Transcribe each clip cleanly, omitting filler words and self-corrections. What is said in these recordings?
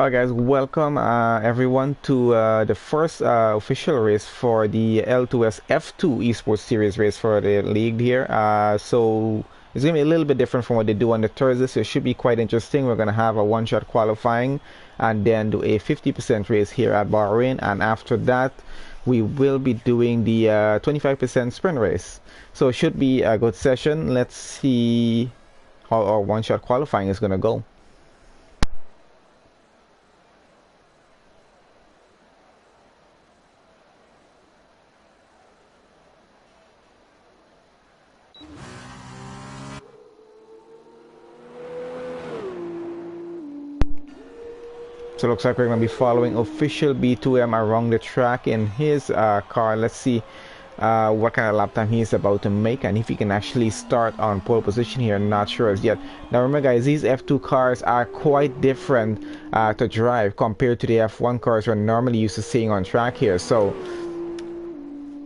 Alright guys, welcome everyone to the first official race for the L2S F2 Esports Series race for the league here. So it's going to be a little bit different from what they do on the Thursday, so it should be quite interesting. We're going to have a one-shot qualifying and then do a 50% race here at Bahrain, and after that we will be doing the 25% sprint race. So it should be a good session. Let's see how our one-shot qualifying is going to go. So it looks like we're going to be following official B2M around the track in his car. Let's see what kind of lap time he's about to make and if he can actually start on pole position here. Not sure as yet. Now remember guys, these F2 cars are quite different to drive compared to the F1 cars we're normally used to seeing on track here. So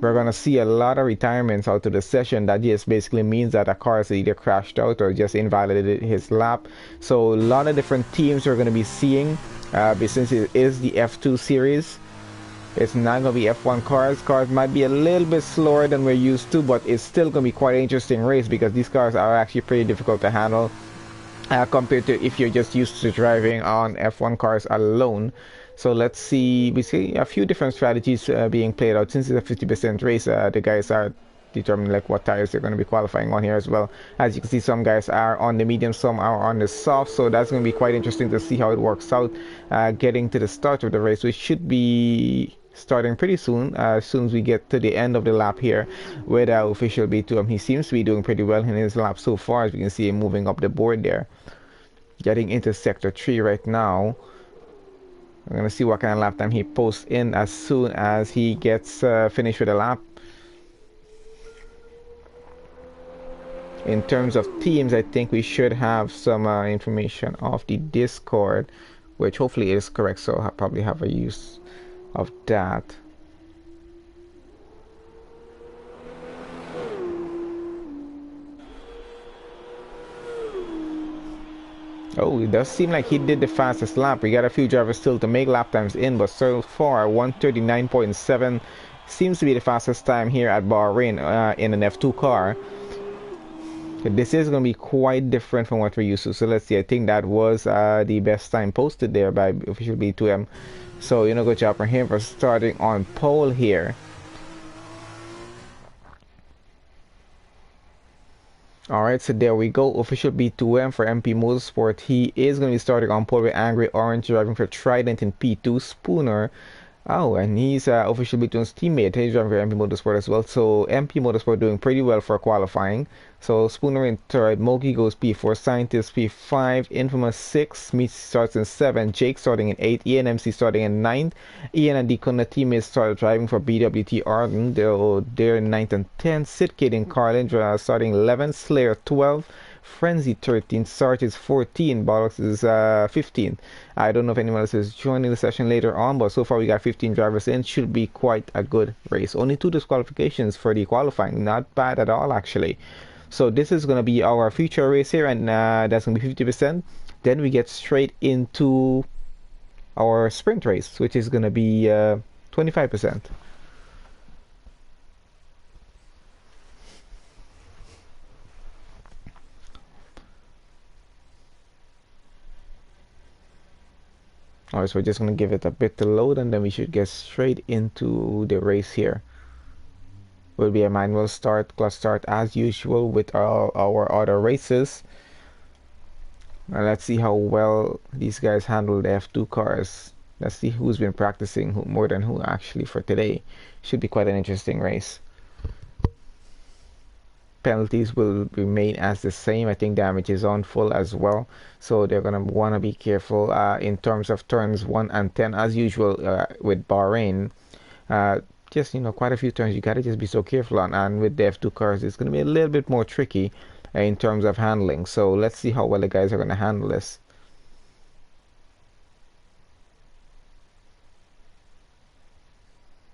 we're going to see a lot of retirements out of the session. That just basically means that a car has either crashed out or just invalidated his lap. So a lot of different teams we're going to be seeing. But since it is the F2 series, it's not going to be F1 cars. Cars might be a little bit slower than we're used to, but it's still going to be quite an interesting race because these cars are actually pretty difficult to handle compared to if you're just used to driving on F1 cars alone. So let's see, we see a few different strategies being played out. Since it's a 50% race, the guys are determining like what tires they're going to be qualifying on here as well. As you can see, some guys are on the medium, some are on the soft, so that's going to be quite interesting to see how it works out getting to the start of the race, which should be starting pretty soon, as soon as we get to the end of the lap here with our official B2. He seems to be doing pretty well in his lap so far, as we can see him moving up the board there, getting into sector 3 right now. We're going to see what kind of lap time he posts in as soon as he gets finished with the lap. In terms of teams, I think we should have some information off the Discord, which hopefully is correct, so I'll probably have a use of that. Oh, it does seem like he did the fastest lap. We got a few drivers still to make lap times in, but so far 139.7 seems to be the fastest time here at Bahrain in an F2 car. This is going to be quite different from what we're used to. So let's see, I think that was the best time posted there by official B2M. So, good job for him for starting on pole here. Alright, so there we go. Official B2M for MP Motorsport. He is going to be starting on pole with Angry Orange, driving for Trident in P2. Spooner. Oh, and he's official B2's teammate. He's driving for MP Motorsport as well. So MP Motorsport doing pretty well for qualifying. So Spooner in third, Mogi goes P4, Scientist P5, Infamous 6, Meets starts in 7, Jake starting in 8, Ian MC starting in 9th, Ian and Deacon, the teammates started driving for BWT Arden, they're in 9th and 10th, Sid Kid and Carlin starting 11th, Slayer 12, Frenzy 13, Sarge is 14, Bollocks is 15. I don't know if anyone else is joining the session later on, but so far we got 15 drivers in. Should be quite a good race. Only 2 disqualifications for the qualifying. Not bad at all, actually. So this is going to be our future race here, and that's going to be 50%. Then we get straight into our sprint race, which is going to be 25%. Alright, so we're just going to give it a bit to load, and then we should get straight into the race here. Will be a manual start, clutch start as usual with our other races. Now let's see how well these guys handle the F2 cars. Let's see who's been practicing more than who actually for today. Should be quite an interesting race. Penalties will remain as the same. I think damage is on full as well, so they're gonna want to be careful in terms of turns 1 and 10 as usual with Bahrain. Just quite a few turns you gotta just be so careful on, and with the F2 cars it's gonna be a little bit more tricky in terms of handling. So let's see how well the guys are gonna handle this.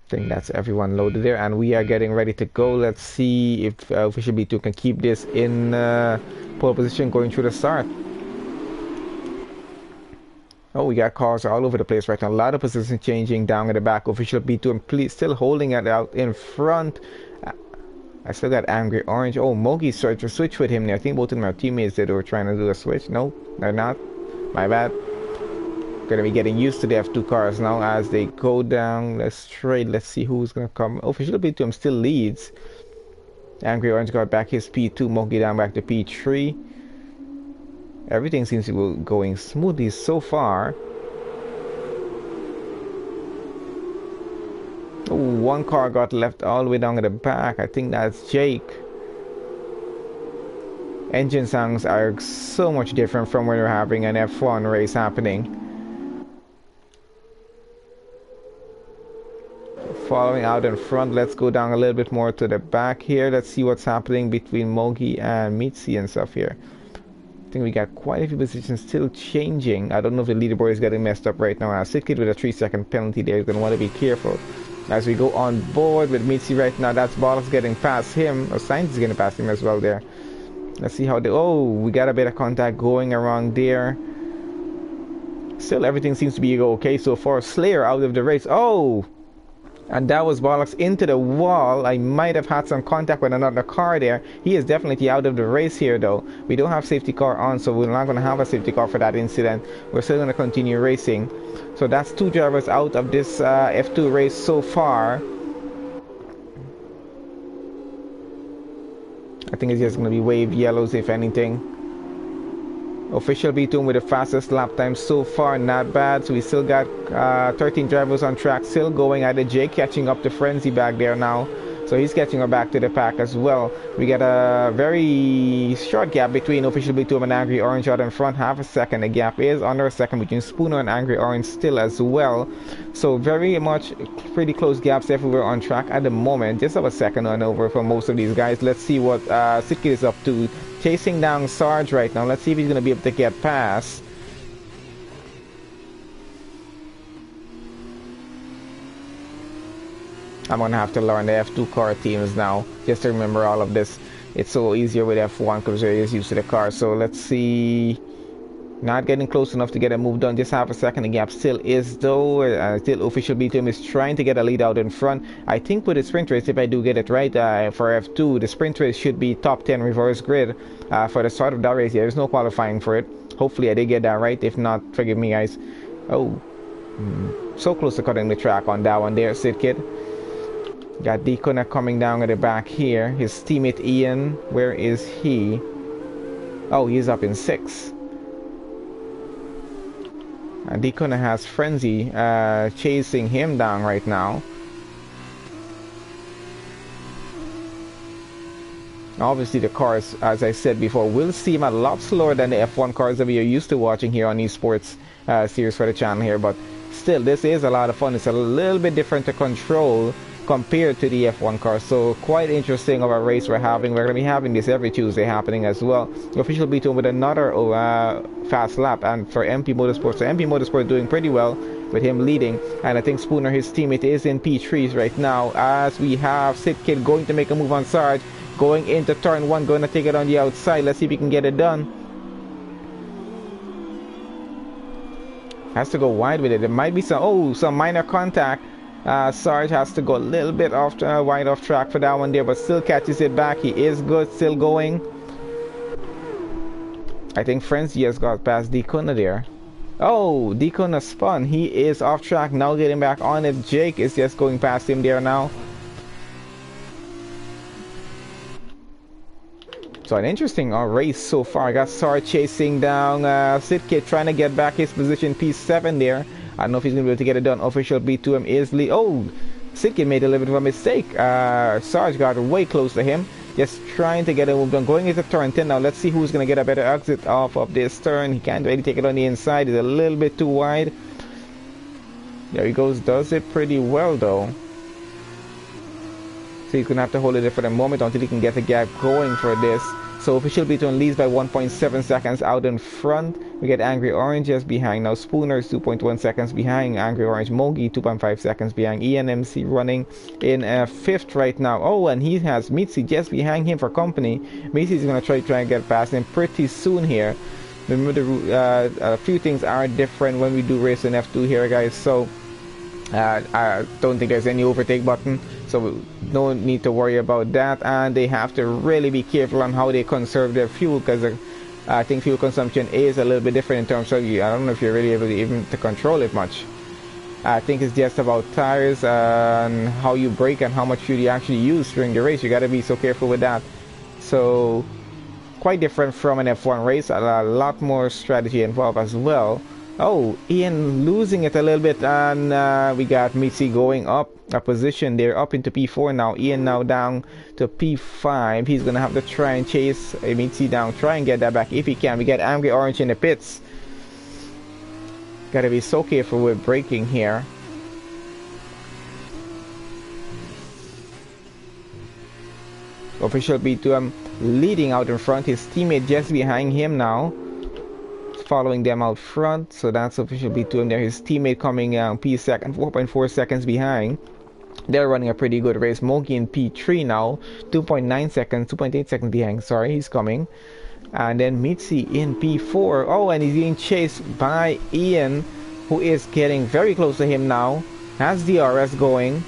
I think that's everyone loaded there, and we are getting ready to go. Let's see if official B2 can keep this in pole position going through the start. Oh, we got cars all over the place right now. A lot of position changing down at the back. Official B2 and please still holding it out in front. I still got Angry Orange. Oh, Mogi started to switch with him there. I think both of them are teammates that were trying to do a switch. No, they're not. My bad. Gonna be getting used to the F2 cars now as they go down. Let's trade. Let's see who's gonna come. Official B2 still leads. Angry Orange got back his P2. Mogi down back to P3. Everything seems to be going smoothly so far. Oh, one car got left all the way down at the back. I think that's Jake. Engine sounds are so much different from when you're having an F1 race happening. Following out in front, let's go down a little bit more to the back here. Let's see what's happening between Mogi and Mitzi and stuff here. I think we got quite a few positions still changing. I don't know if the leaderboard is getting messed up right now. Sidkid with a 3-second penalty there is going to want to be careful. As we go on board with Mitzi right now, that's Bollocks getting past him. Or Sainz is getting past him as well there. Let's see how they... Oh, we got a bit of contact going around there. Still, everything seems to be okay so far. Slayer out of the race. Oh! And that was Bollocks into the wall. I might have had some contact with another car there. He is definitely out of the race here though. We don't have safety car on, so we're not going to have a safety car for that incident. We're still going to continue racing. So that's 2 drivers out of this F2 race so far. I think it's just going to be wave yellows if anything. Official B2 with the fastest lap time so far, not bad. So we still got 13 drivers on track, still going. Either Jake catching up to Frenzy back there now, so he's catching her back to the pack as well. We got a very short gap between Official B2 and Angry Orange out in front, half a second. The gap is under a second between Spooner and Angry Orange still as well. So very much pretty close gaps everywhere on track at the moment. Just have a second on over for most of these guys. Let's see what Sidkid is up to. Chasing down Sarge right now. Let's see if he's going to be able to get past. I'm going to have to learn the F2 car teams now, just to remember all of this. It's so easier with F1 because we're just used to the car. So let's see. Not getting close enough to get a move done. Just half a second. The gap still is though. Still Official B2 is trying to get a lead out in front. I think with the sprint race, if I do get it right for F2, the sprint race should be top 10 reverse grid for the start of that race. Yeah, there's no qualifying for it. Hopefully I did get that right. If not, forgive me guys. Oh, so close to cutting the track on that one there, Sidkid. Got Deacon coming down at the back here. His teammate Ian, where is he? Oh, he's up in 6th. And Deacon has Frenzy chasing him down right now. Obviously the cars, as I said before, will seem a lot slower than the F1 cars that we are used to watching here on Esports series for the channel here. But still, this is a lot of fun. It's a little bit different to control compared to the F1 car, so quite interesting of a race we're having. We're going to be having this every Tuesday happening as well. Official B2 with another fast lap, and for MP Motorsport, so MP Motorsport doing pretty well with him leading, and I think Spooner, his teammate, is in P3s right now, as we have Sidkid going to make a move on Sarge, going into turn 1, going to take it on the outside. Let's see if he can get it done. Has to go wide with it. There might be some minor contact. Sarge has to go a little bit wide off track for that one there, but still catches it back. He is good, still going. I think Frenzy has got past Deacon there. Oh, Deacon has spun. He is off track now, getting back on it. Jake is just going past him there now. So an interesting race so far. I got Sarge chasing down Sidkid, trying to get back his position, P7 there. I don't know if he's going to be able to get it done. Official B2M is lead. Oh, Sidkid made a little bit of a mistake. Sarge got way close to him. Just trying to get a move done. Going into turn 10 now. Let's see who's going to get a better exit off of this turn. He can't really take it on the inside. It's a little bit too wide. There he goes. Does it pretty well though. So he's going to have to hold it there for the moment until he can get the gap going for this. So Official B2 leads by 1.7 seconds out in front. We get Angry Orange just behind. Now Spooner is 2.1 seconds behind Angry Orange. Mogi 2.5 seconds behind. ENMC running in 5th right now. Oh, and he has Mitzi just behind him for company. Mitzi is going to try and get past him pretty soon here. Remember, a few things are different when we do race in F2 here, guys. So I don't think there's any overtake button, so no need to worry about that. And they have to really be careful on how they conserve their fuel, because I think fuel consumption is a little bit different in terms of, I don't know if you're really able to even to control it much. I think it's just about tires and how you brake and how much fuel you actually use during the race. You got to be so careful with that. So quite different from an F1 race. A lot more strategy involved as well. Oh, Ian losing it a little bit, and we got Mitzi going up a position. They're up into P4 now. Ian now down to P5. He's gonna have to try and chase Mitzi down, try and get that back if he can. We get Angry Orange in the pits. Gotta be so careful with braking here. Official B2 leading out in front. His teammate just behind him now, following them out front. So that's official B2 there. His teammate coming P second, 4.4 seconds behind. They're running a pretty good race. Mogi in P3 now, 2.9 seconds, 2.8 seconds behind. Sorry, he's coming. And then Mitzi in P4. Oh, and he's being chased by Ian, who is getting very close to him now. Has DRS going.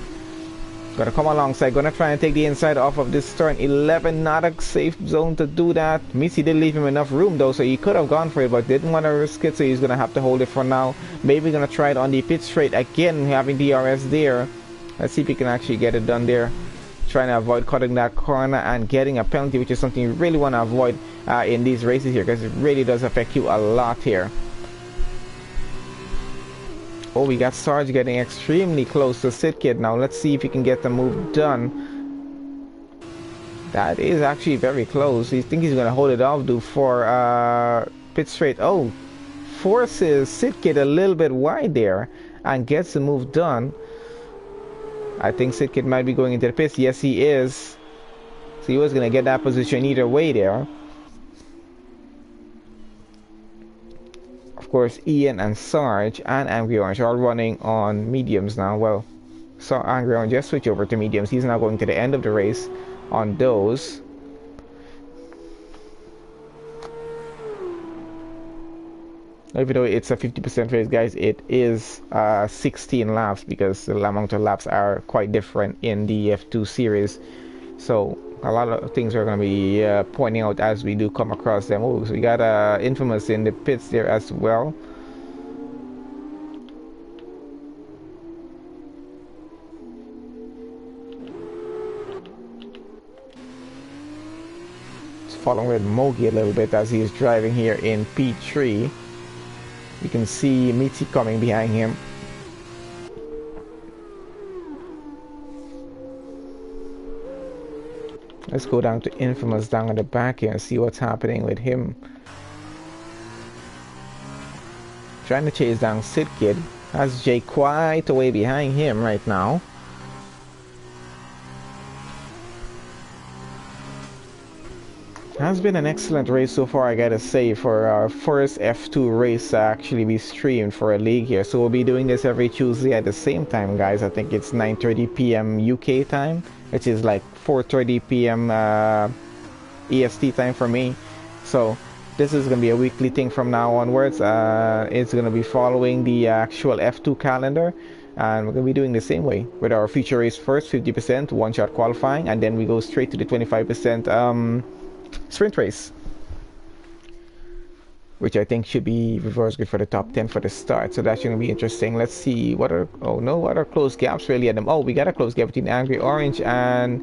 Gonna come alongside, gonna try and take the inside off of this turn 11. Not a safe zone to do that. Mitzi did leave him enough room though, so he could have gone for it, but didn't want to risk it, so he's gonna have to hold it for now. Maybe gonna try it on the pit straight again, having DRS there. Let's see if he can actually get it done there. Trying to avoid cutting that corner and getting a penalty, which is something you really want to avoid in these races here, because it really does affect you a lot here. Oh, we got Sarge getting extremely close to Sidkid now. Let's see if he can get the move done. That is actually very close. I think he's going to hold it off, do for pit straight. Oh, forces Sidkid a little bit wide there and gets the move done. I think Sidkid might be going into the pits. Yes, he is. So he was going to get that position either way there. Of course, Ian and Sarge and Angry Orange are running on mediums now. Well, so Angry Orange just switch over to mediums. He's now going to the end of the race on those. Even though it's a 50% race, guys, it is 16 laps, because the amount of laps are quite different in the F2 series. So a lot of things are going to be pointing out as we do come across them. Oh, so we got Infamous in the pits there as well. Just following with Mogi a little bit as he is driving here in P3. You can see Mitzi coming behind him. Let's go down to Infamous down at the back here and see what's happening with him. Trying to chase down Sidkid. Has Jay quite away behind him right now. Has been an excellent race so far, I gotta say, for our first F2 race to actually be streamed for a league here. So we'll be doing this every Tuesday at the same time, guys. I think it's 9:30 p.m. UK time, which is like 4:30 p.m. EST time for me. So this is gonna be a weekly thing from now onwards. It's gonna be following the actual F2 calendar, and we're gonna be doing the same way with our feature race first, 50% one-shot qualifying, and then we go straight to the 25% sprint race, which I think should be reverse good for the top 10 for the start. So that's going to be interesting. Let's see what are, oh no, what are close gaps really at them. Oh, we got a close gap between Angry Orange and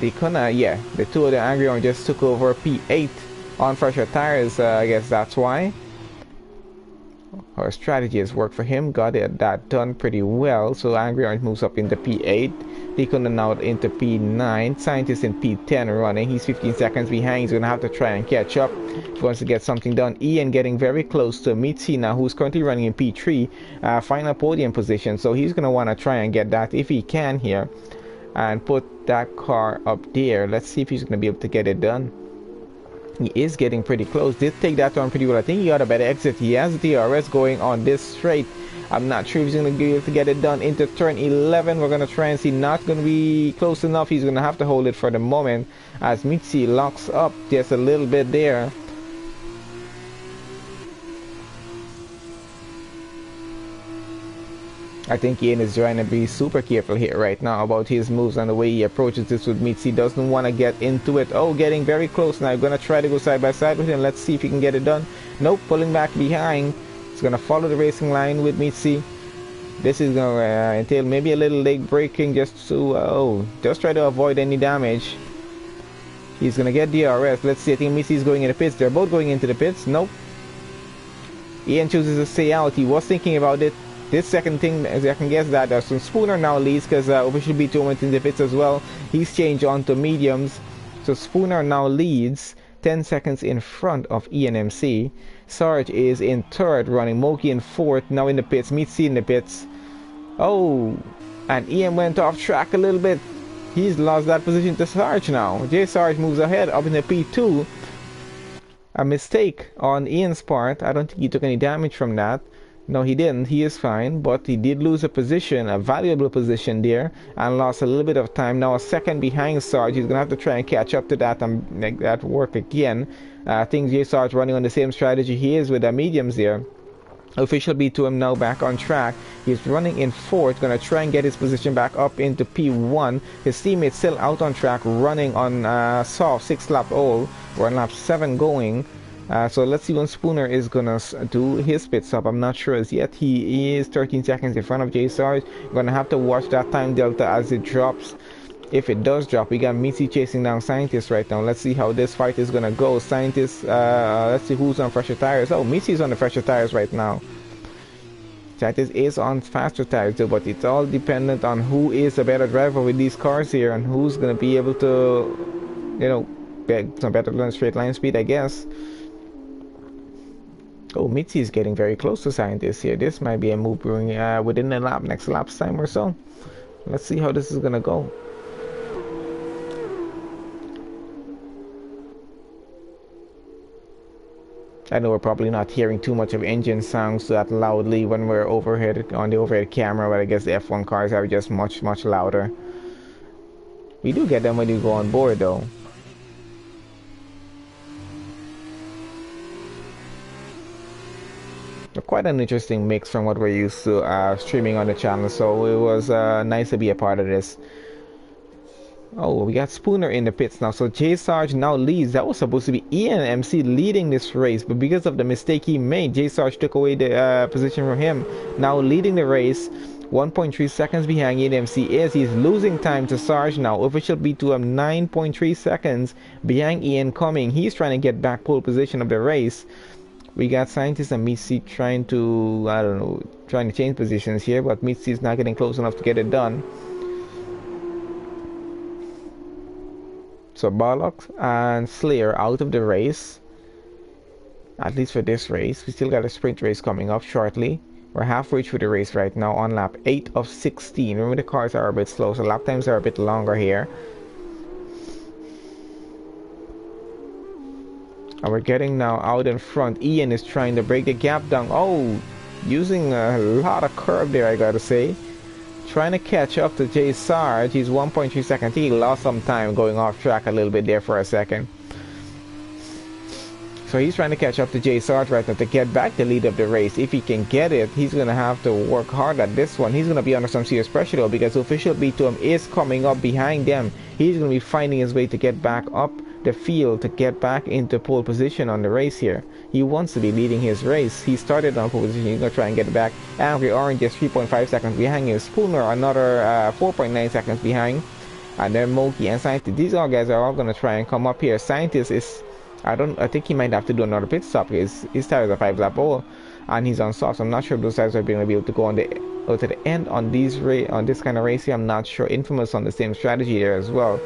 the Kuna. Yeah, the two of the Angry Orange just took over P8 on fresher tires. I guess that's why our strategy has worked for him. Got that done pretty well. So Angry Orange moves up into P8. Deacon now into P9. Scientist in P10 running. He's 15 seconds behind. He's going to have to try and catch up if he wants to get something done. Ian getting very close to Mitzi now, who's currently running in P3. Final podium position. So he's going to want to try and get that if he can here, and put that car up there. Let's see if he's going to be able to get it done. He is getting pretty close. Did take that turn pretty well. I think he got a better exit. He has DRS going on this straight. I'm not sure if he's going to be able to get it done into turn 11. We're going to try and see. Not going to be close enough. He's going to have to hold it for the moment as Mitzi locks up just a little bit there. I think Ian is trying to be super careful here right now about his moves and the way he approaches this with Mitzi. Doesn't want to get into it. Oh, getting very close now. Gonna try to go side by side with him. Let's see if he can get it done. Nope, pulling back behind. He's gonna follow the racing line with Mitzi. This is gonna entail maybe a little leg braking just to just try to avoid any damage. He's gonna get DRS. Let's see. I think Mitzi's going in the pits. They're both going into the pits. Nope. Ian chooses to stay out. He was thinking about it. This second thing, as I can guess that so Spooner now leads because official B2 went in the pits as well. He's changed onto mediums. So Spooner now leads 10 seconds in front of ENMC. Sarge is in third, running Moki in fourth, now in the pits. Mitzi in the pits. Oh, and Ian went off track a little bit. He's lost that position to Sarge now. J Sarge moves ahead up in the P2. A mistake on Ian's part. I don't think he took any damage from that. No, he didn't. He is fine, but he did lose a position, a valuable position there, and lost a little bit of time. Now a second behind Sarge. He's gonna have to try and catch up to that and make that work again. I think J Sarge running on the same strategy he is with the mediums there. Official B2M now back on track. He's running in fourth, gonna try and get his position back up into P1. His teammates still out on track, running on soft 6-lap old. We're on lap 7 going. So let's see when Spooner is gonna do his pit stop. I'm not sure as yet. He is 13 seconds in front of J Sarge. Gonna have to watch that time delta as it drops. If it does drop, we got Mitzi chasing down Scientist right now. Let's see how this fight is gonna go. Scientist, let's see who's on fresher tires. Oh, Mitzi's on the fresher tires right now. Scientist is on faster tires too, but it's all dependent on who is a better driver with these cars here and who's gonna be able to, you know, get some better than straight line speed, I guess. Oh, Mitzi is getting very close to Scientist here. This might be a move brewing within the lap, next lap's time or so. Let's see how this is gonna go. I know we're probably not hearing too much of engine sounds that loudly when we're overhead on the overhead camera, but I guess the F1 cars are just much louder. We do get them when you go on board though. Quite an interesting mix from what we're used to streaming on the channel, so it was nice to be a part of this. Oh, we got Spooner in the pits now, so J Sarge now leads. That was supposed to be Ian MC leading this race, but because of the mistake he made, J Sarge took away the position from him. Now leading the race, 1.3 seconds behind Ian MC is. He's losing time to Sarge now. Official B2M 9.3 seconds behind Ian coming. He's trying to get back pole position of the race. We got Scientist and Mitzi trying to, I don't know, trying to change positions here, but Mitzi is not getting close enough to get it done. So Barlock and Slayer out of the race, at least for this race. We still got a sprint race coming up shortly. We're halfway through the race right now on lap 8 of 16. Remember, the cars are a bit slow, so lap times are a bit longer here. And we're getting now out in front. Ian is trying to break the gap down. Oh, using a lot of curve there, I gotta say. Trying to catch up to J Sarge. He's 1.3 seconds. I think he lost some time going off track a little bit there for a second. So he's trying to catch up to J Sarge right now to get back the lead of the race. If he can get it, he's going to have to work hard at this one. He's going to be under some serious pressure though, because official B2M is coming up behind them. He's going to be finding his way to get back up the field, to get back into pole position on the race here. He wants to be leading his race. He started on pole position. He's going to try and get it back. Angry Orange is 3.5 seconds behind him. Spooner another 4.9 seconds behind. And then Moki and Scientist. These all guys are all going to try and come up here. Scientist is, I think he might have to do another pit stop. His tires are 5-lap old and he's on soft. So I'm not sure if those tires are going to be able to go on to the end on these on this kind of race here. I'm not sure. Infamous on the same strategy there as well,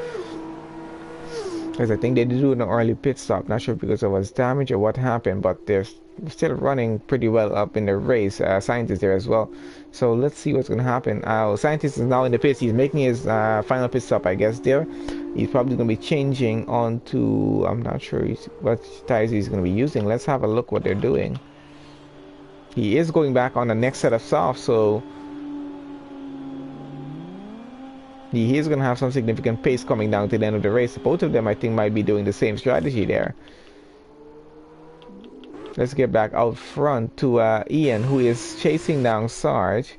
because I think they did do an early pit stop. Not sure because it was damage or what happened, but they're still running pretty well up in the race. Scientist there as well. So let's see what's going to happen. Scientist is now in the pits. He's making his final pit stop, I guess, there. He's probably going to be changing on to, I'm not sure what tires he's going to be using. Let's have a look what they're doing. He is going back on the next set of soft, so he is going to have some significant pace coming down to the end of the race. Both of them, I think, might be doing the same strategy there. Let's get back out front to Ian, who is chasing down Sarge.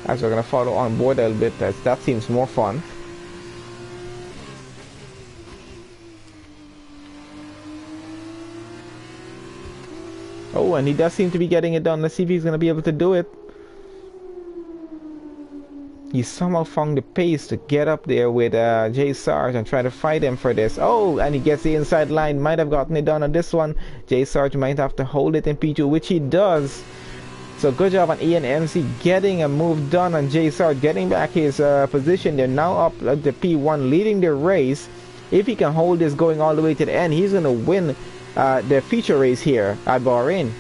as we're gonna follow on board a little bit, as that seems more fun. Oh, and he does seem to be getting it done. Let's see if he's gonna be able to do it. He somehow found the pace to get up there with Jay Sarge and try to fight him for this. Oh, and he gets the inside line. Might have gotten it done on this one. Jay Sarge might have to hold it in P2, which he does. So good job on Ian MC getting a move done on Jay Sarge, getting back his position. They're now up at the P1, leading the race. If he can hold this going all the way to the end, he's going to win the feature race here at Bahrain.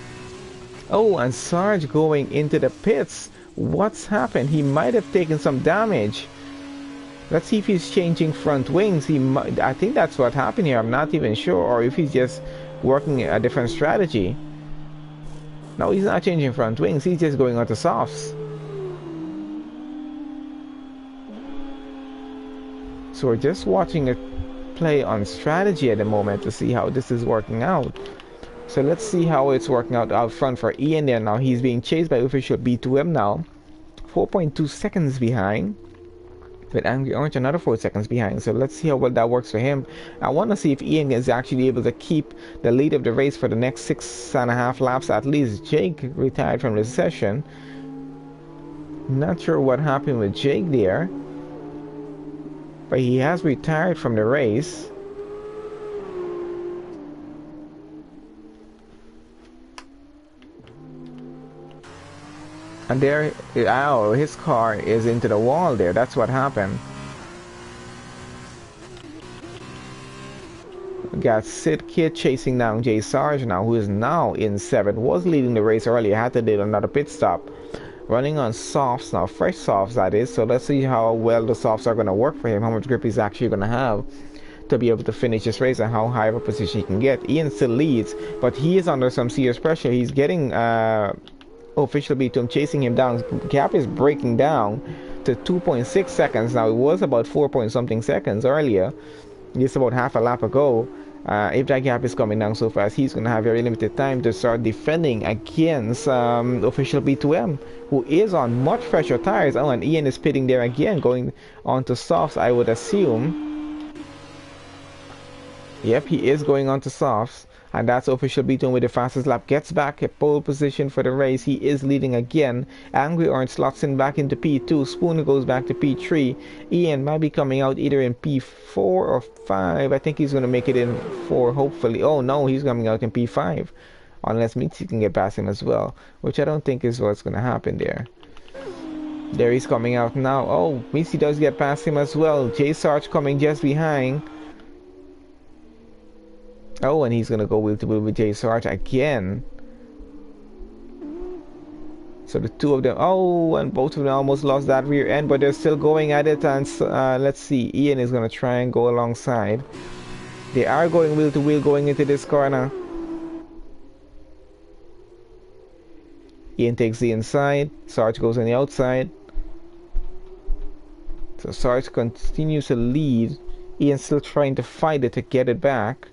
Oh, and Sarge going into the pits. What's happened? He might have taken some damage. Let's see if he's changing front wings. I think that's what happened here. I'm not even sure, or if he's just working a different strategy. No, he's not changing front wings. He's just going onto softs. So we're just watching it play on strategy at the moment to see how this is working out. So let's see how it's working out front for Ian there now. He's being chased by official B2M now. 4.2 seconds behind. With Angry Orange another 4 seconds behind. So let's see how well that works for him. I want to see if Ian is actually able to keep the lead of the race for the next 6.5 laps at least. Jake retired from the session. Not sure what happened with Jake there. But he has retired from the race. And there, oh, his car is into the wall there. That's what happened. We got Sid Kid chasing down Jay Sarge now, who is now in 7th. Was leading the race earlier. Had to do another pit stop. Running on softs now, fresh softs that is. So let's see how well the softs are going to work for him. How much grip he's actually going to have to be able to finish this race, and how high of a position he can get. Ian still leads, but he is under some serious pressure. He's getting official B2M chasing him down. Gap is breaking down to 2.6 seconds now. It was about 4 point something seconds earlier, just about half a lap ago. If that gap is coming down so fast, he's going to have very limited time to start defending against official B2M, who is on much fresher tires. Oh, and Ian is pitting there again, going on to softs, I would assume. Yep, he is going on to softs. And that's official B2M with the fastest lap. Gets back a pole position for the race. He is leading again. Angry Orange slots in back into P2. Spooner goes back to P3. Ian might be coming out either in P4 or 5. I think he's going to make it in 4, hopefully. Oh, no, he's coming out in P5. Unless Mitzi can get past him as well, which I don't think is what's going to happen there. There he's coming out now. Oh, Mitzi does get past him as well. Jay Sarge coming just behind. Oh, and he's going to go wheel to wheel with Jay Sarge again. So the two of them, oh, and both of them almost lost that rear end, but they're still going at it. And let's see, Ian is going to try and go alongside. They are going wheel to wheel going into this corner. Ian takes the inside, Sarge goes on the outside. So Sarge continues to lead. Ian's still trying to fight it to get it back.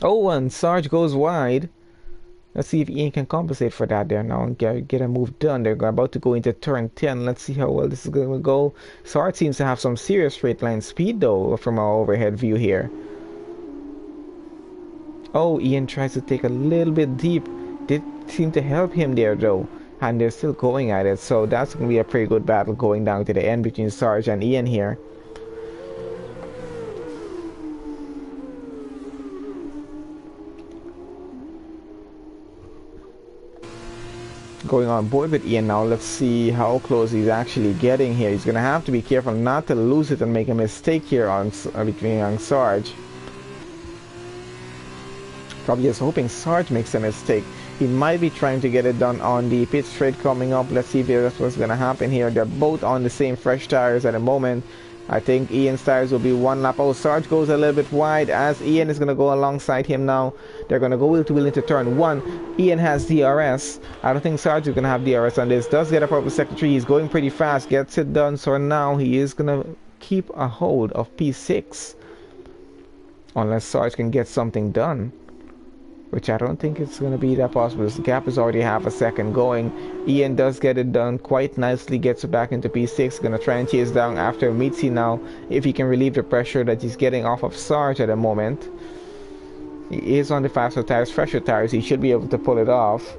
Oh, and Sarge goes wide. Let's see if Ian can compensate for that there now and get a move done. They're about to go into turn 10. Let's see how well this is going to go. Sarge seems to have some serious straight line speed though from our overhead view here. Oh, Ian tries to take a little bit deep. Did seem to help him there though. And they're still going at it. So that's going to be a pretty good battle going down to the end between Sarge and Ian here. Going on board with Ian now. Let's see how close he's actually getting here. He's going to have to be careful not to lose it and make a mistake here on between Sarge. Probably just hoping Sarge makes a mistake. He might be trying to get it done on the pit straight coming up. Let's see if that's what's going to happen here. They're both on the same fresh tires at the moment. I think Ian's tires will be one lap. Oh, Sarge goes a little bit wide as Ian is going to go alongside him now. They're going to go wheel to wheel into turn 1. Ian has DRS. I don't think Sarge is going to have DRS on this. Does get a purple secretary. He's going pretty fast. Gets it done. So now he is going to keep a hold of P6. Unless Sarge can get something done. which I don't think it's going to be that possible. This gap is already half a second going. Ian does get it done quite nicely, gets back into P6, going to try and chase down after Mitzi now, if he can relieve the pressure that he's getting off of Sarge at the moment. He is on the faster tires, fresher tires, he should be able to pull it off.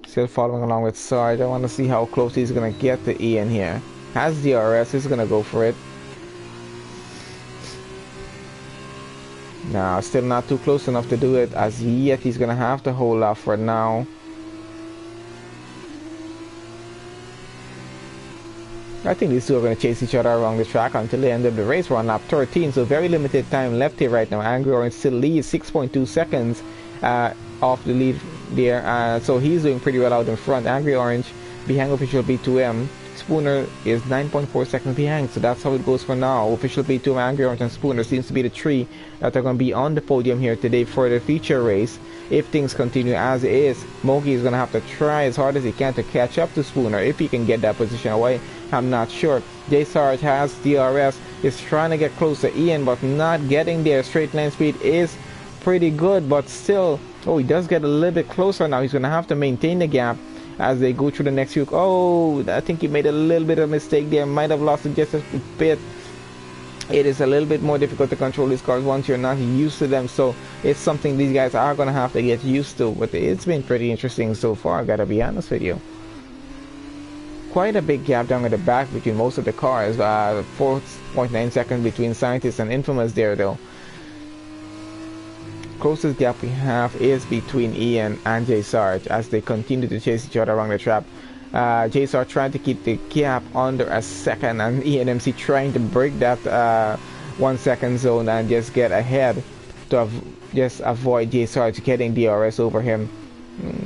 Still following along with Sarge. I want to see how close he's going to get to Ian here. Has DRS, he's going to go for it. Now, still not too close enough to do it as yet. He's going to have to hold off for now. I think these two are going to chase each other around the track until the end of the race. We're on lap 13, so very limited time left here right now. Angry Orange still leads 6.2 seconds off the lead there, so he's doing pretty well out in front. Angry Orange behind official B2M. Spooner is 9.4 seconds behind, so that's how it goes for now. Official B2M, Angry Orange and Spooner seems to be the three that are going to be on the podium here today for the feature race. If things continue as is, Mogi is going to have to try as hard as he can to catch up to Spooner if he can get that position away. I'm not sure. J Sarge has DRS, is trying to get close to Ian but not getting there. Straight line speed is pretty good, but still, oh, he does get a little bit closer now. He's going to have to maintain the gap as they go through the next few. Oh, I think he made a little bit of mistake there. Might have lost it just a bit. It is a little bit more difficult to control these cars once you're not used to them, so it's something these guys are going to have to get used to. But it's been pretty interesting so far, I gotta be honest with you. Quite a big gap down at the back between most of the cars. 4.9 seconds between Scientist and Infamous there though. Closest gap we have is between Ian and J Sarge as they continue to chase each other around the track. J Sarge trying to keep the gap under a second, and Ian MC trying to break that 1 second zone and just get ahead to just avoid J Sarge getting DRS over him.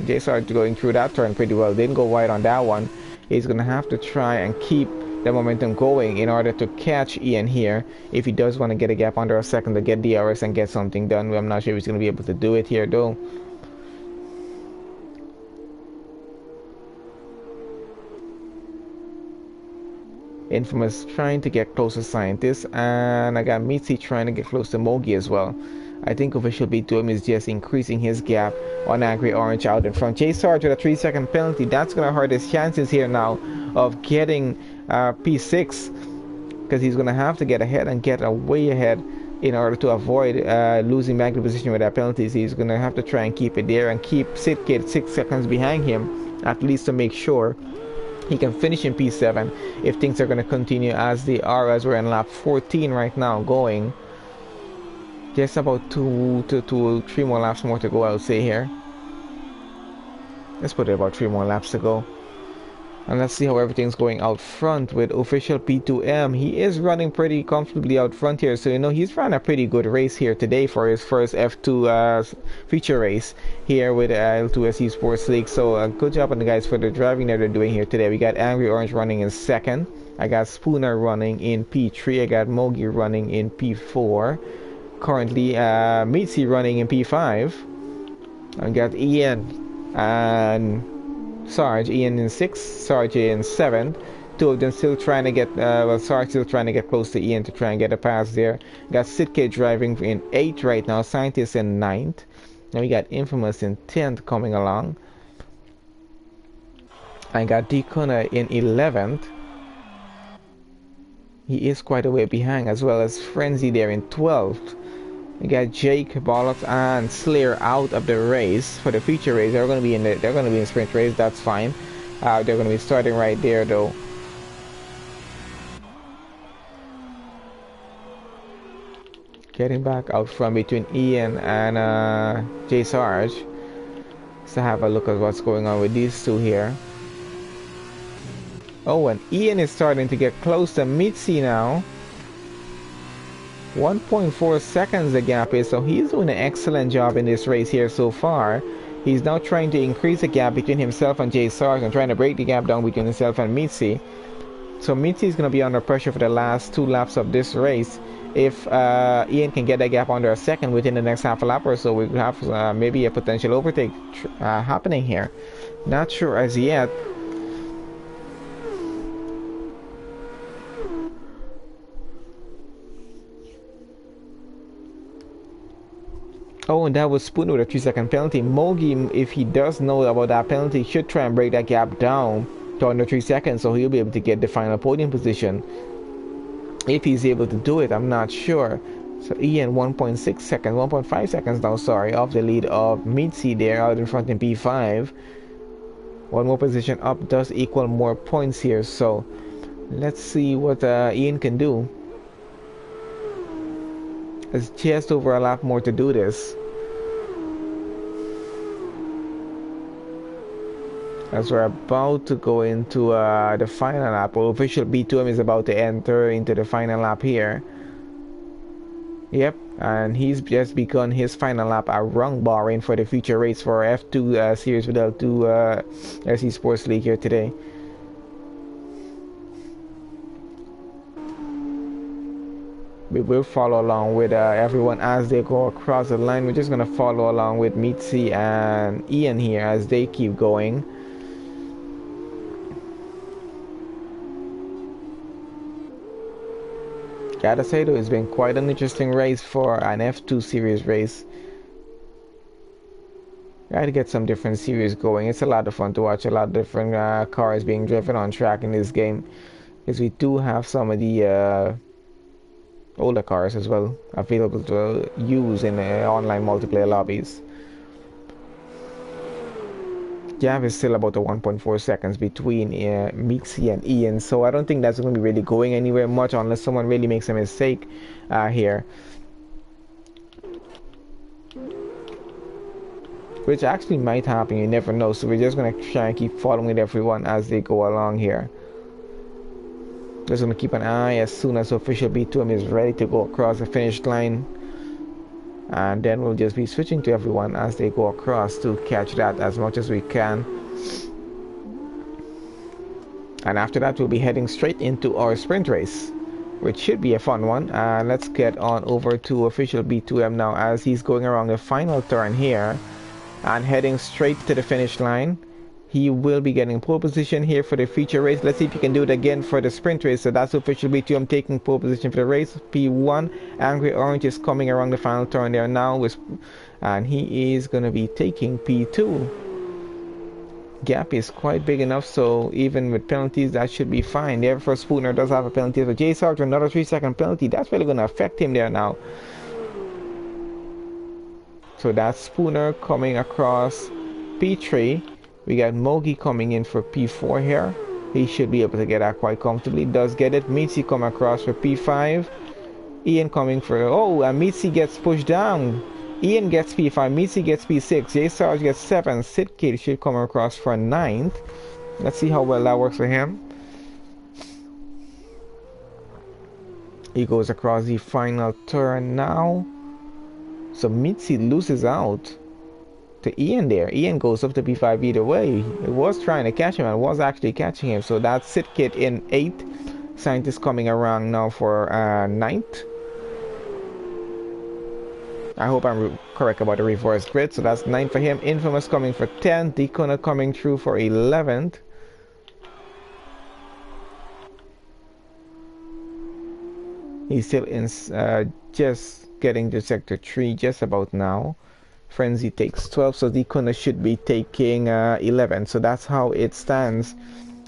J Sarge going through that turn pretty well, didn't go wide on that one. He's gonna have to try and keep the momentum going in order to catch Ian here if he does want to get a gap under a second to get DRS and get something done. I'm not sure if he's going to be able to do it here though. Infamous trying to get close to Scientist, and I got Mitzi trying to get close to Mogi as well. I think official B2M is just increasing his gap on Angry Orange out in front. J Sarge with a 3-second penalty. That's going to hurt his chances here now of getting P6, because he's going to have to get ahead and get way ahead in order to avoid losing magnet position with that penalties. He's going to have to try and keep it there and keep Sitkid 6 seconds behind him, at least to make sure he can finish in P7 if things are going to continue as they are, as we're in lap 14 right now going. Just about 3 more laps more to go, I would say here. Let's put it about 3 more laps to go. And let's see how everything's going out front with official P2M. He is running pretty comfortably out front here, so you know he's run a pretty good race here today for his first F2 feature race here with L2S Esports League. So good job on the guys for the driving that they're doing here today. We got Angry Orange running in second. I got Spooner running in P3. I got Mogi running in P4. Currently Mitzi running in P5. I got Ian and Sarge. Ian in 6th, Sarge in 7th. Two of them still trying to get Sarge still trying to get close to Ian to try and get a pass there. Got Sitkid driving in 8th right now, Scientist in 9th. And we got Infamous in 10th coming along. I got Decona in 11th. He is quite a way behind, as well as Frenzy there in 12th. We got Jake, Bollocks, and Slayer out of the race for the feature race. They're going to be in the sprint race. That's fine. They're going to be starting right there, though. Getting back out front between Ian and J Sarge. Let's have a look at what's going on with these two here. Oh, and Ian is starting to get close to Mitzi now. 1.4 seconds the gap is, so he's doing an excellent job in this race here so far. He's now trying to increase the gap between himself and J Sarge and trying to break the gap down between himself and Mitzi. So Mitzi is going to be under pressure for the last 2 laps of this race. If Ian can get that gap under a second within the next half a lap or so, we could have maybe a potential overtake happening here. Not sure as yet. Oh, and that was Spoon with a 3-second penalty. Mogi, if he does know about that penalty, should try and break that gap down to under 3 seconds, so he'll be able to get the final podium position. If he's able to do it, I'm not sure. So Ian 1.6 seconds, 1.5 seconds now, sorry, off the lead of Mitzi there, out in front in P5. One more position up does equal more points here, so let's see what Ian can do. It's just over a lap more to do this. As we're about to go into the final lap, well, official B2M is about to enter into the final lap here. Yep, and he's just begun his final lap around Bahrain for the future race for F2 series with L2S Esports League here today. We will follow along with everyone as they go across the line. We're just going to follow along with Mitzi and Ian here as they keep going. Gotta say though, it's been quite an interesting race for an F2 series race. Gotta get some different series going. It's a lot of fun to watch, a lot of different cars being driven on track in this game. Because we do have some of the older cars as well available to use in online multiplayer lobbies. Gap is still about the 1.4 seconds between Mitzi and Ian, so I don't think that's going to be really going anywhere much unless someone really makes a mistake here, which actually might happen, you never know. So we're just going to try and keep following with everyone as they go along here. Just going to keep an eye as soon as official B2M is ready to go across the finish line, and then we'll just be switching to everyone as they go across to catch that as much as we can. And after that, we'll be heading straight into our sprint race, which should be a fun one. Let's get on over to official B2M now as he's going around the final turn here and heading straight to the finish line. He will be getting pole position here for the feature race. Let's see if he can do it again for the sprint race. So that's official B2M taking pole position for the race. P1, Angry Orange is coming around the final turn there now, and he is going to be taking P2. Gap is quite big enough, so even with penalties, that should be fine. There for Spooner does have a penalty. So J Sarge, another 3-second penalty. That's really going to affect him there now. So that's Spooner coming across P3. We got Mogi coming in for P4 here. He should be able to get that quite comfortably. Does get it. Mitzi come across for P5. Ian coming for... Oh, and Mitzi gets pushed down. Ian gets P5. Mitzi gets P6. J Sarge gets 7. Sitkid should come across for 9th. Let's see how well that works for him. He goes across the final turn now. So Mitzi loses out to Ian there. Ian goes up to P5 either way. It was trying to catch him and was actually catching him. So that's Sitkid in 8th. Scientist coming around now for 9th. I hope I'm correct about the reverse grid. So that's 9th for him. Infamous coming for 10th. Decona coming through for 11th. He's still in just getting to sector 3 just about now. Frenzy takes 12, so Decona should be taking 11. So that's how it stands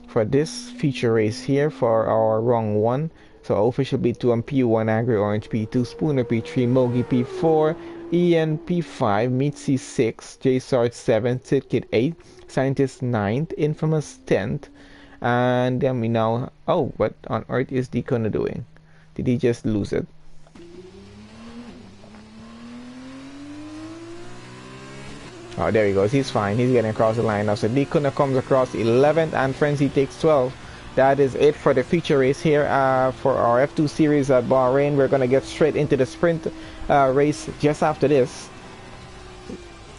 for this feature race here for our wrong one. So official B2 on P1, Angry Orange P2, Spooner P3, Mogi P4, Ian P5, Mitzi 6, J Sarge 7, Sitkid 8, Scientist 9th, Infamous 10th, and then we now... Oh, what on earth is Decona doing? Did he just lose it? Oh, there he goes. He's fine. He's getting across the line now. So Decona comes across 11th and Frenzy takes 12. That is it for the feature race here for our F2 series at Bahrain. We're going to get straight into the sprint race just after this.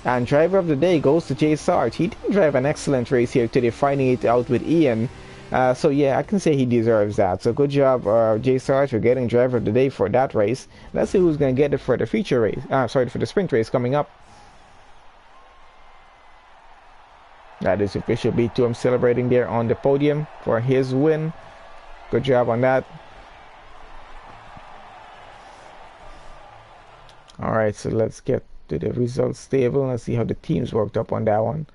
And driver of the day goes to J Sarge. He did drive an excellent race here today, fighting it out with Ian. So yeah, I can say he deserves that. So good job, Jay Sarge, for getting driver of the day for that race. Let's see who's going to get it for the feature race. Sorry, for the sprint race coming up. That is official B2. I'm celebrating there on the podium for his win. Good job on that. All right, so let's get to the results table. Let's see how the teams worked up on that one.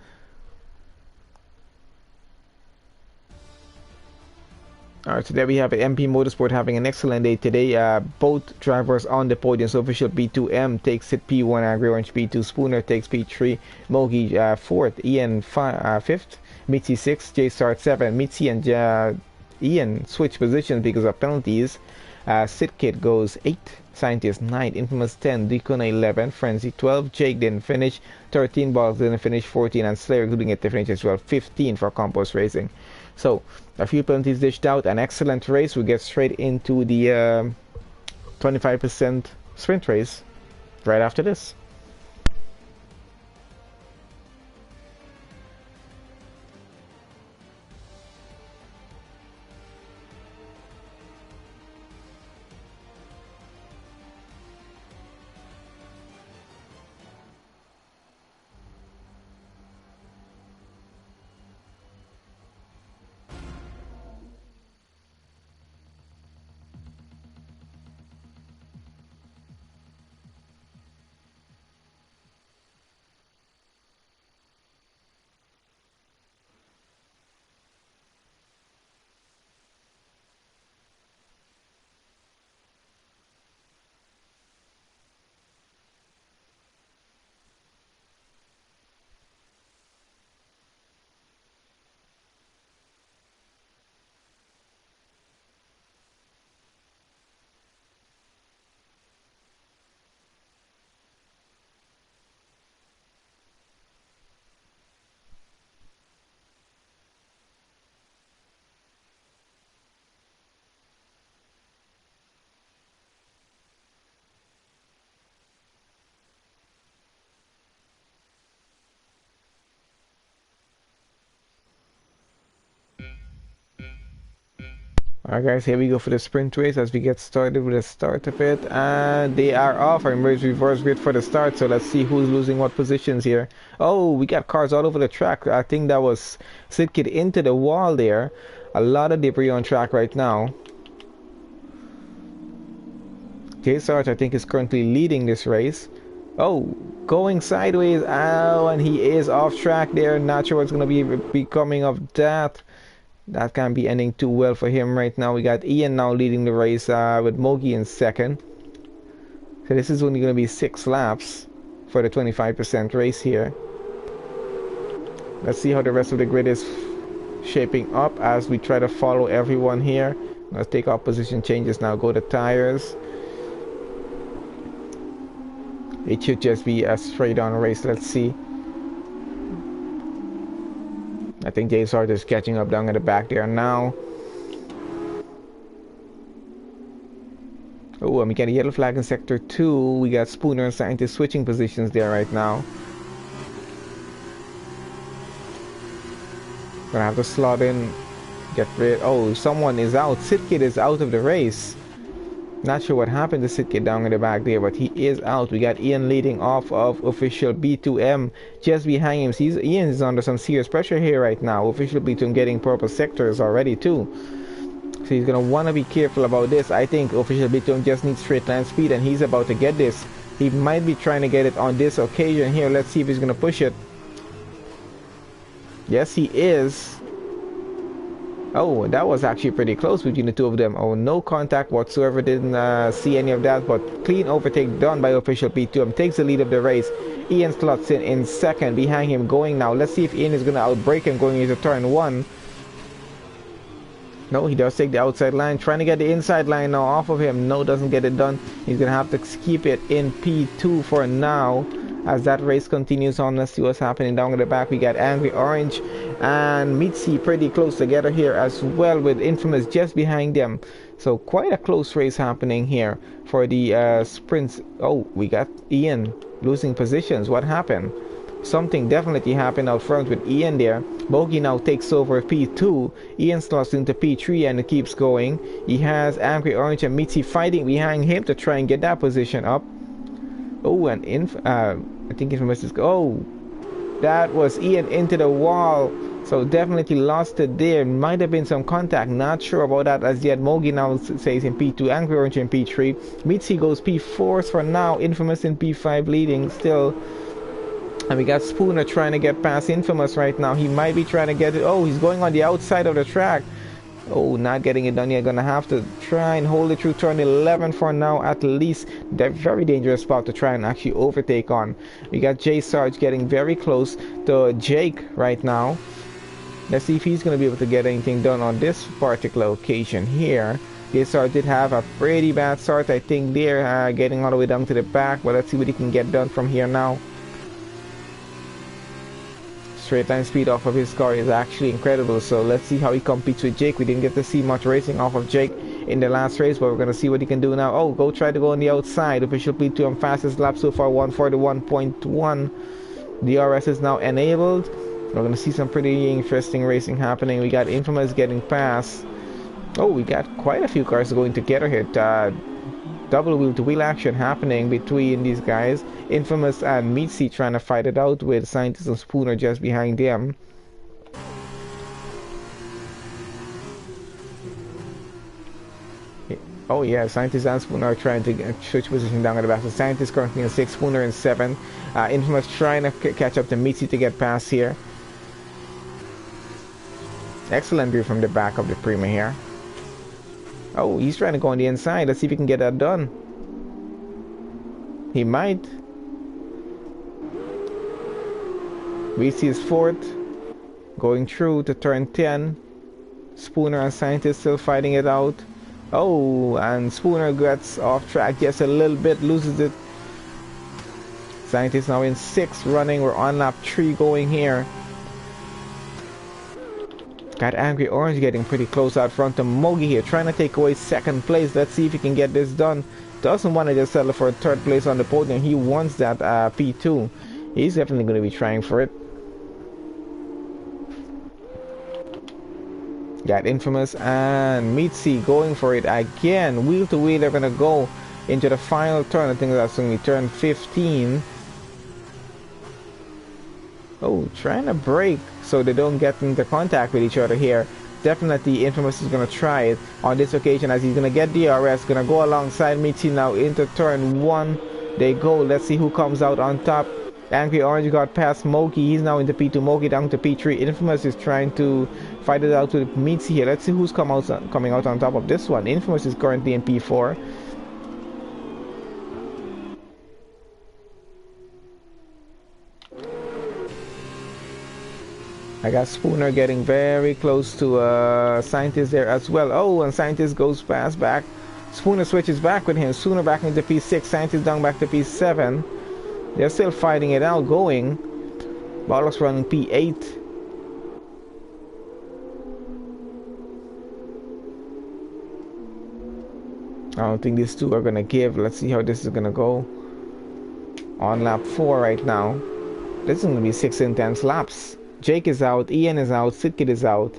All right, so there we have it. MP Motorsport having an excellent day today. Both drivers on the podium. So official B2M takes it P1, Agri Orange P2, Spooner takes P3, Mogi 4th, Ian 5th, Mitzi 6th, J Start 7. Mitzi and Ian switch positions because of penalties. Sitkid goes 8th, Scientist 9th, Infamous 10, Deacon 11, Frenzy 12, Jake didn't finish, 13 Balls didn't finish, 14, and Slayer couldn't get to finish as well, 15 for Compost Racing. So a few penalties dished out, an excellent race. We get straight into the 25% sprint race right after this. Alright guys, here we go for the sprint race as we get started with the start of it, and they are off. I emerged reverse grid for the start, so let's see who's losing what positions here. Oh, we got cars all over the track. I think that was Sidkid into the wall there. A lot of debris on track right now. Jay Sarge, I think, is currently leading this race. Oh, going sideways. Oh, and he is off track there. Not sure what's going to be becoming of that. That can't be ending too well for him right now. We got Ian now leading the race with Mogi in second. So this is only going to be 6 laps for the 25% race here. Let's see how the rest of the grid is shaping up as we try to follow everyone here. Let's take our position changes now. Go to tires. It should just be a straight on race. Let's see. I think Jay Sarge is catching up down at the back there now. Oh, and we get a yellow flag in sector 2. We got Spooner and Scientist switching positions there right now. Gonna have to slot in, get rid. Oh, someone is out. Sitkid is out of the race. Not sure what happened to Sitkid down in the back there, but he is out. We got Ian leading off of official B2M just behind him. Ian is under some serious pressure here right now. Official B2M getting purple sectors already too. So he's going to want to be careful about this. I think official B2M just needs straight line speed, and he's about to get this. He might be trying to get it on this occasion here. Let's see if he's going to push it. Yes, he is. Oh, that was actually pretty close between the two of them. Oh, no contact whatsoever. Didn't see any of that, but clean overtake done by official P2M. Takes the lead of the race. Ian slots in second. Behind him going now. Let's see if Ian is going to outbrake him going into turn 1. No, he does take the outside line. Trying to get the inside line now off of him. No, doesn't get it done. He's going to have to keep it in P2 for now. As that race continues on, let's see what's happening down at the back. We got Angry Orange and Mitzi pretty close together here as well, with Infamous just behind them. So quite a close race happening here for the sprints. Oh, we got Ian losing positions. What happened? something definitely happened out front with Ian there. Bogey now takes over P2. Ian slots into P3 and it keeps going. He has Angry Orange and Mitzi fighting behind him to try and get that position up. Oh, and I think Infamous is... Oh, that was Ian into the wall. So definitely lost it there. Might have been some contact. Not sure about that as yet. Mogi now says in P2. Angry Orange in P3. Mitzi goes P4 for now. Infamous in P5 leading still. And we got Spooner trying to get past Infamous right now. He might be trying to get it. Oh, he's going on the outside of the track. Oh, not getting it done yet. Gonna have to try and hold it through turn 11 for now at least. They're very dangerous spot to try and actually overtake on. We got Jay Sarge getting very close to Jake right now. Let's see if he's going to be able to get anything done on this particular occasion here. Jay Sarge did have a pretty bad start, I think, there, getting all the way down to the back. But let's see what he can get done from here now. Straight line speed off of his car is actually incredible, so let's see how he competes with Jake. We didn't get to see much racing off of Jake in the last race, but we're going to see what he can do now. Oh, try to go on the outside. Official P2 on fastest lap so far, 141.1. DRS is now enabled. We're going to see some pretty interesting racing happening. We got Infamous getting past. Oh, we got quite a few cars going together here. Double wheel to wheel action happening between these guys. Infamous and Mitzi trying to fight it out with Scientist and Spooner just behind them. Oh yeah, Scientist and Spooner are trying to switch position down at the back. So Scientist currently in 6, Spooner in 7. Infamous trying to catch up to Mitzi to get past here. Excellent view from the back of the Prima here. Oh, he's trying to go on the inside. Let's see if he can get that done. He might. Mitzi is 4th. Going through to turn 10. Spooner and Scientist still fighting it out. Oh, and Spooner gets off track just a little bit, loses it. Scientist now in 6th running. We're on lap 3 going here. Got Angry Orange getting pretty close out front to Mogi here, trying to take away 2nd place. Let's see if he can get this done. Doesn't want to just settle for 3rd place on the podium. He wants that P2. He's definitely going to be trying for it. Got Infamous and Mitzi going for it again. Wheel to wheel, they're going to go into the final turn. I think that's going to be turn 15. Oh, trying to brake so they don't get into contact with each other here. Definitely Infamous is going to try it on this occasion as he's going to get DRS. Going to go alongside Mitzi now into turn 1. They go. Let's see who comes out on top. Angry Orange got past Moki. He's now into P2. Moki down to P3. Infamous is trying to fight it out with Mitzi here. Let's see who's coming out on top of this one. Infamous is currently in P4. I got Spooner getting very close to Scientist there as well. Oh, and Scientist goes past back. Spooner switches back with him. Spooner back into P6. Scientist down back to P7. They're still fighting it out going. Bollocks running P8. I don't think these two are going to give. Let's see how this is going to go. On lap 4 right now. This is going to be 6 intense laps. Jake is out, Ian is out, Sidkid is out.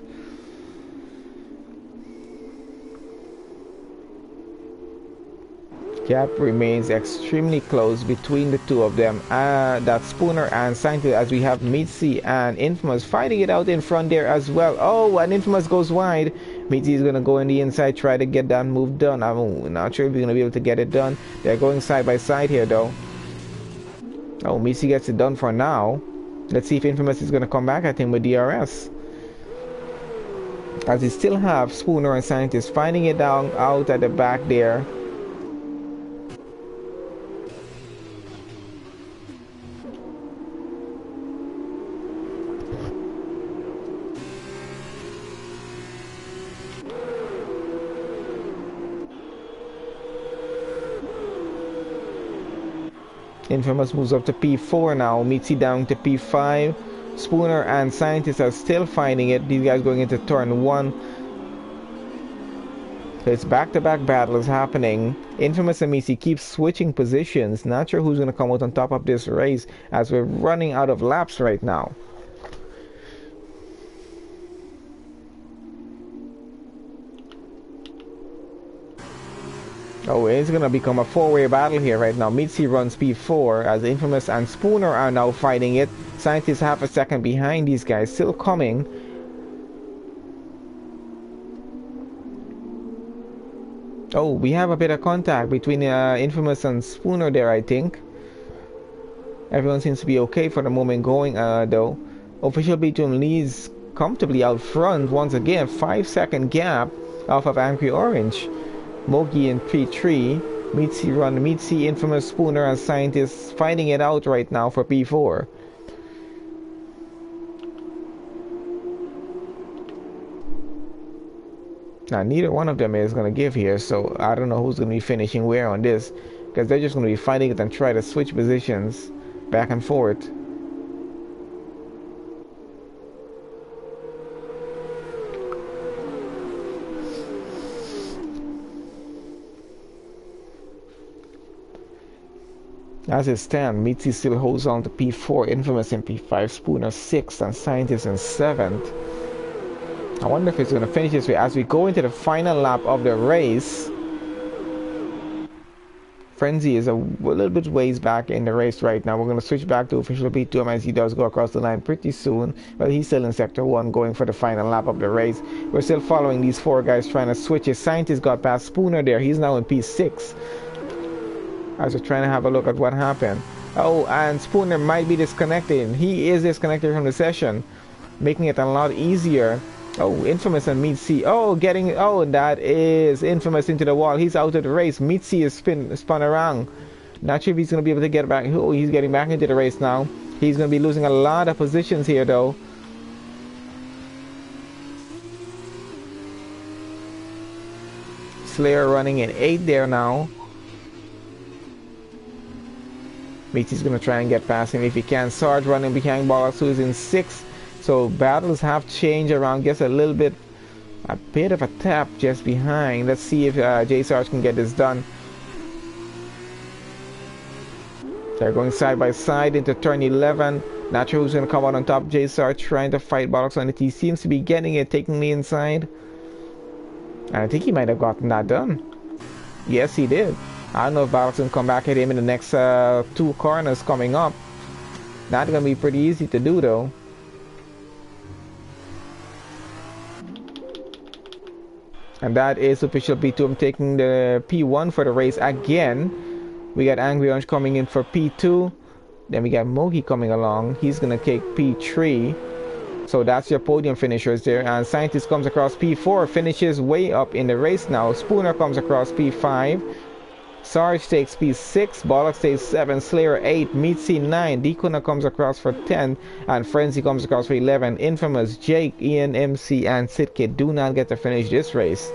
Gap remains extremely close between the two of them. That's Spooner and Scientist as we have Mitzi and Infamous fighting it out in front there as well. Oh, and Infamous goes wide. Mitzi is going to go in the inside, try to get that move done. I'm not sure if we're going to be able to get it done. They're going side by side here though. Oh, Mitzi gets it done for now. Let's see if Infamous is going to come back at him with DRS. As he still have Spooner and Scientist fighting it down out at the back there. Infamous moves up to P4 now. Mitzi down to P5. Spooner and Scientist are still fighting it. These guys going into turn 1. So it's back-to-back battles happening. Infamous and Misi keep switching positions. Not sure who's going to come out on top of this race as we're running out of laps right now. Oh, it's going to become a four-way battle here right now. Mitzi runs P4 as Infamous and Spooner are now fighting it. Scientists half a second behind these guys, still coming. Oh, we have a bit of contact between Infamous and Spooner there, I think. Everyone seems to be okay for the moment going, though. Official B2 leads comfortably out front once again. 5-second gap off of Angry Orange. Mogi and P3. Mitzi, Infamous, Spooner, and Scientists fighting it out right now for P4. Now, neither one of them is going to give here, so I don't know who's going to be finishing where on this, because they're just going to be fighting it and try to switch positions back and forth. As it stands, Mitzi still holds on to P4, Infamous in P5, Spooner 6th, and Scientist in 7th. I wonder if it's going to finish this way as we go into the final lap of the race. Frenzy is a little bit ways back in the race right now. We're going to switch back to official P2 as he does go across the line pretty soon. But he's still in sector 1 going for the final lap of the race. We're still following these four guys trying to switch. His Scientist got past Spooner there. He's now in P6. As we're trying to have a look at what happened. Oh, and Spooner might be disconnected. He is disconnected from the session, making it a lot easier. Oh, Infamous and Mitzi. Oh, that is Infamous into the wall. He's out of the race. Mitzi is spun around. Not sure if he's going to be able to get back. Oh, he's getting back into the race now. He's going to be losing a lot of positions here, though. Slayer running in 8th there now. Mitzi's going to try and get past him if he can. Sarge running behind Bollocks, who's in 6th. So battles have changed around, guess a bit of a tap just behind. Let's see if J Sarge can get this done. They're going side by side into turn 11. Not sure who's going to come out on top. J Sarge trying to fight Bollocks on it. He seems to be getting it, taking the inside. And I think he might have gotten that done. Yes, he did. I don't know if Bollocks can come back at him in the next 2 corners coming up. Not going to be pretty easy to do, though. And that is official P2 taking the P1 for the race again. We got Angry Orange coming in for P2. Then we got Mogi coming along. He's going to take P3. So that's your podium finishers there. And Scientist comes across P4, finishes way up in the race now. Spooner comes across P5. Sarge takes P6, Bollocks takes 7, Slayer 8, Mitzi 9, Decona comes across for 10, and Frenzy comes across for 11. Infamous, Jake, Ian, MC, and Sitkid do not get to finish this race.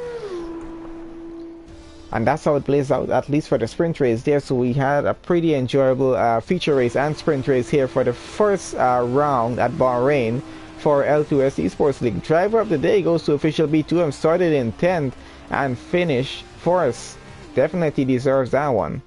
And that's how it plays out, at least for the sprint race there. So we had a pretty enjoyable feature race and sprint race here for the first round at Bahrain for L2S Esports League. Driver of the day goes to official B2M, started in 10th and finished 4th. Definitely deserves that one.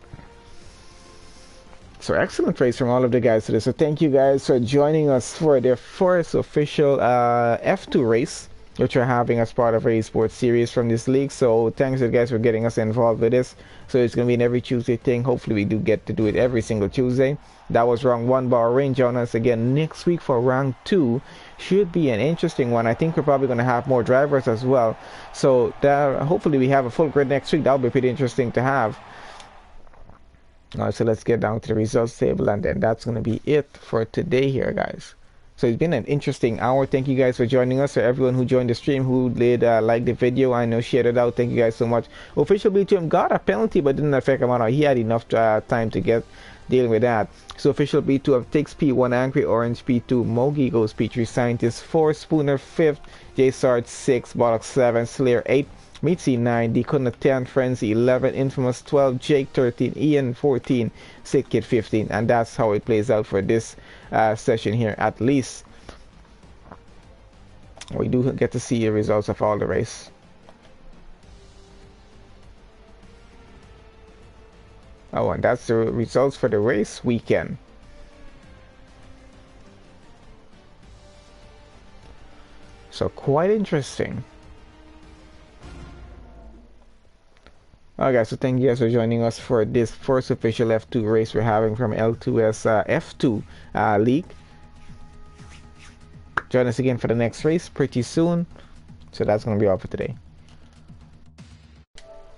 So excellent race from all of the guys today. So thank you guys for joining us for the first official F2 race, which we're having as part of our esports series from this league. So thanks to the guys for getting us involved with this. So it's going to be an every Tuesday thing. Hopefully we do get to do it every single Tuesday. That was round 1. Bahrain. Join us again next week for round 2. Should be an interesting one. I think we're probably going to have more drivers as well. So hopefully we have a full grid next week. That'll be pretty interesting to have. Alright, so let's get down to the results table, and then that's going to be it for today here, guys. So it's been an interesting hour. Thank you guys for joining us. For everyone who joined the stream, who did like the video, I know shared it out. Thank you guys so much. Official B2M got a penalty, but didn't affect him out. He had enough time to get dealing with that. So official B2M takes P1, Angry Orange P2, Mogi goes P3, Scientist 4, Spooner 5th, J Sarge 6, Bollocks 7, Slayer 8, Mitzi 9, Decona 10, Frenzy 11, Infamous 12, Jake 13, Ian 14, Sitkid 15, and that's how it plays out for this session here. At least we do get to see the results of all the race. Oh, and that's the results for the race weekend. So quite interesting. Alright guys, so thank you guys for joining us for this first official F2 race we're having from L2S F2 League. Join us again for the next race pretty soon. So that's going to be all for today.